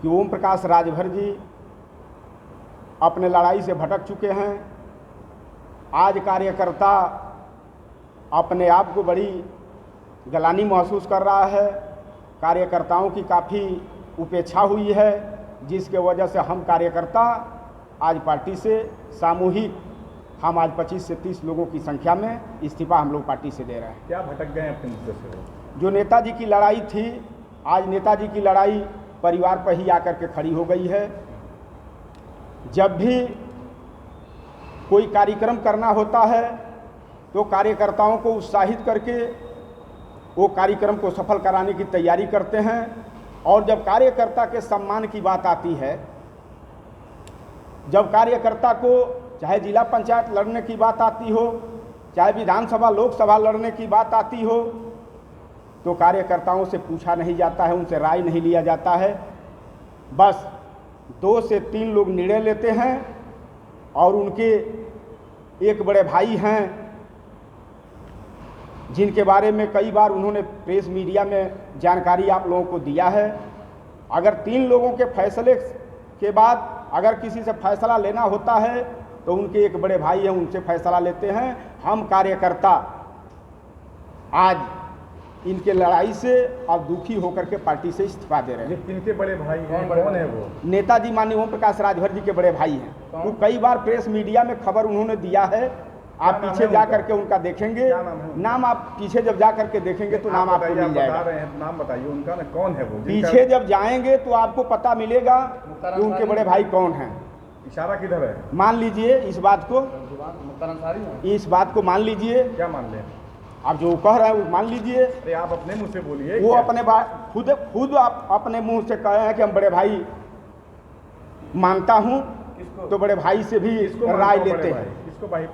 कि ओम प्रकाश राजभर जी अपने लड़ाई से भटक चुके हैं। आज कार्यकर्ता अपने आप को बड़ी गलानी महसूस कर रहा है। कार्यकर्ताओं की काफ़ी उपेक्षा हुई है, जिसके वजह से हम कार्यकर्ता आज पार्टी से सामूहिक हम आज 25 से 30 लोगों की संख्या में इस्तीफा हम लोग पार्टी से दे रहे हैं। क्या भटक गए अपने मुद्दे से? जो नेताजी की लड़ाई थी, आज नेताजी की लड़ाई परिवार पर ही आकर के खड़ी हो गई है। जब भी कोई कार्यक्रम करना होता है तो कार्यकर्ताओं को उत्साहित करके वो कार्यक्रम को सफल कराने की तैयारी करते हैं। और जब कार्यकर्ता के सम्मान की बात आती है, जब कार्यकर्ता को चाहे जिला पंचायत लड़ने की बात आती हो, चाहे विधानसभा लोकसभा लड़ने की बात आती हो, तो कार्यकर्ताओं से पूछा नहीं जाता है, उनसे राय नहीं लिया जाता है। बस 2 से 3 लोग निर्णय लेते हैं और उनके एक बड़े भाई हैं जिनके बारे में कई बार उन्होंने प्रेस मीडिया में जानकारी आप लोगों को दिया है। अगर 3 लोगों के फैसले के बाद अगर किसी से फैसला लेना होता है तो उनके एक बड़े भाई हैं, उनसे फैसला लेते हैं। हम कार्यकर्ता आज इनके लड़ाई से अब दुखी होकर के पार्टी से इस्तीफा दे रहे हैं। इनके बड़े भाई हैं, कौन है वो? नेताजी माननीय ओम प्रकाश राजभर जी के बड़े भाई हैं। वो कई बार प्रेस मीडिया में खबर उन्होंने दिया है। आप पीछे जा करके उनका देखेंगे, नाम आप पीछे जब जा करके देखेंगे तो नाम आपको मिल जाएगा। नाम बताइए उनका ना, कौन है वो? पीछे जब जाएंगे तो आपको पता मिलेगा कि उनके बड़े भाई कौन हैं। इशारा किधर है? मान लीजिए इस बात को, मान लीजिए। क्या मान लें? आप जो कह रहे हैं वो मान लीजिए। अरे आप अपने मुंह से बोलिए। वो अपने खुद आप अपने मुंह से कहे हैं कि हम बड़े भाई मानता हूं, तो बड़े भाई से भी राय लेते हैं। किसको भाई?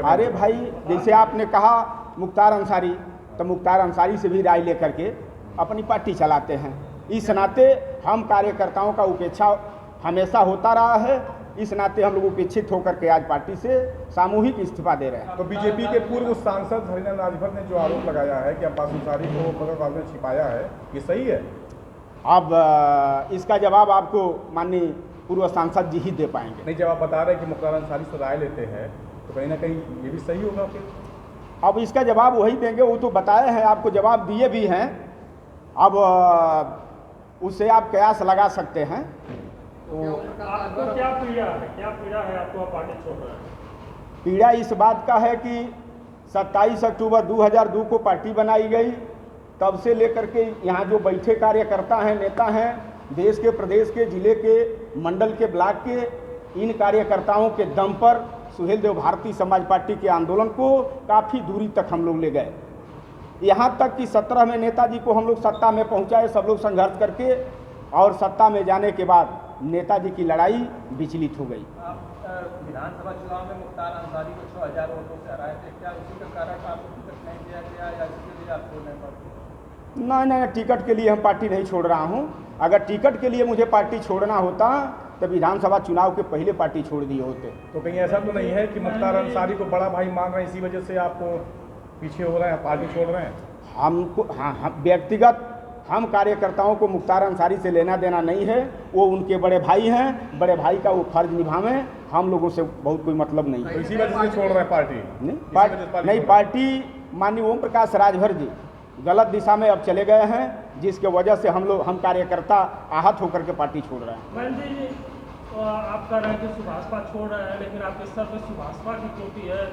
अरे भाई, जैसे आपने कहा मुख्तार अंसारी, तो मुख्तार अंसारी से भी राय लेकर के अपनी पार्टी चलाते हैं। इस नाते हम कार्यकर्ताओं का उपेक्षा हमेशा होता रहा है। इस नाते हम लोग उपेक्षित होकर के आज पार्टी से सामूहिक इस्तीफा दे रहे हैं। तो बीजेपी के पूर्व सांसद हरिनारायण राजभर ने जो आरोप लगाया है कि अब्बास अंसारी को बगल में छिपाया है, ये सही है? अब इसका जवाब आपको माननीय पूर्व सांसद जी ही दे पाएंगे। नहीं, जब आप बता रहे हैं कि मुख्तार अंसारी से राय लेते हैं तो कहीं ना कहीं ये भी सही होगा फिर? अब इसका जवाब वही देंगे, वो तो बताए हैं, आपको जवाब दिए भी हैं। अब उससे आप कयास लगा सकते हैं। तो आपको क्या पीड़ा है आपको पार्टी छोड़ रहे हैं? पीड़ा इस बात का है कि 27 अक्टूबर 2002 को पार्टी बनाई गई, तब से लेकर के यहाँ जो बैठे कार्यकर्ता हैं, नेता हैं, देश के, प्रदेश के, जिले के, मंडल के, ब्लॉक के, इन कार्यकर्ताओं के दम पर सुहेल देव भारतीय समाज पार्टी के आंदोलन को काफ़ी दूरी तक हम लोग ले गए। यहाँ तक कि 17 में नेताजी को हम लोग सत्ता में पहुँचाए, सब लोग संघर्ष करके, और सत्ता में जाने के बाद नेताजी की लड़ाई विचलित हो गई। विधानसभा चुनाव में मुख्तार अंसारी को 6000 वोटों से हराए थे, क्या उसी का कारण आपको टिकट नहीं दिया गया या इसके लिए आप छोड़ने पड़े? नहीं, टिकट के लिए हम पार्टी नहीं छोड़ रहा हूँ। अगर टिकट के लिए मुझे पार्टी छोड़ना होता तो विधानसभा चुनाव के पहले पार्टी छोड़ दिए होते। तो कहीं ऐसा तो नहीं है कि मुख्तार अंसारी को बड़ा भाई मान रहे हैं, इसी वजह से आप पीछे हो रहे हैं, पार्टी छोड़ रहे हैं? हमको हम व्यक्तिगत हम कार्यकर्ताओं को मुख्तार अंसारी से लेना देना नहीं है। वो उनके बड़े भाई हैं, बड़े भाई का वो फर्ज निभावें, हम लोगों से बहुत कोई मतलब नहीं है। तो इसी वजह से छोड़ रहे हैं पार्टी? नहीं, पार्टी माननीय ओम प्रकाश राजभर जी गलत दिशा में अब चले गए हैं, जिसके वजह से हम कार्यकर्ता आहत होकर के पार्टी छोड़ रहे हैं। आप कह रहे हैं कि सुभाषपा छोड़ रहे हैं, लेकिन आपके सर पे सुभाषपा की टोपी है,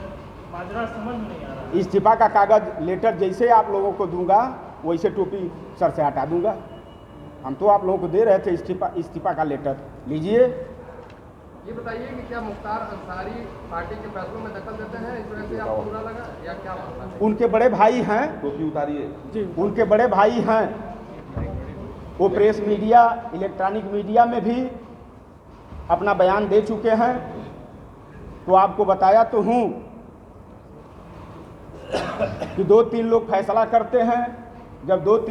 माजरा समझ में नहीं आ रहा है। इस्तीफा का कागज लेटर जैसे आप लोगों को दूंगा वैसे टोपी सर से हटा दूंगा। हम तो आप लोगों को दे रहे थे इस्तीफा का लेटर, लीजिए। ये बताइए कि क्या मुख्तार अंसारी पार्टी के फैसलों में दखल देते हैं, इस वजह से आपको बुरा लगा या क्या मामला है? उनके बड़े भाई हैं, टोपी उतारिए जी, उनके बड़े भाई हैं। वो प्रेस मीडिया, इलेक्ट्रॉनिक मीडिया में भी अपना बयान दे चुके हैं। तो आपको बताया तो हूँ कि 2-3 लोग फैसला करते हैं। जब 2-3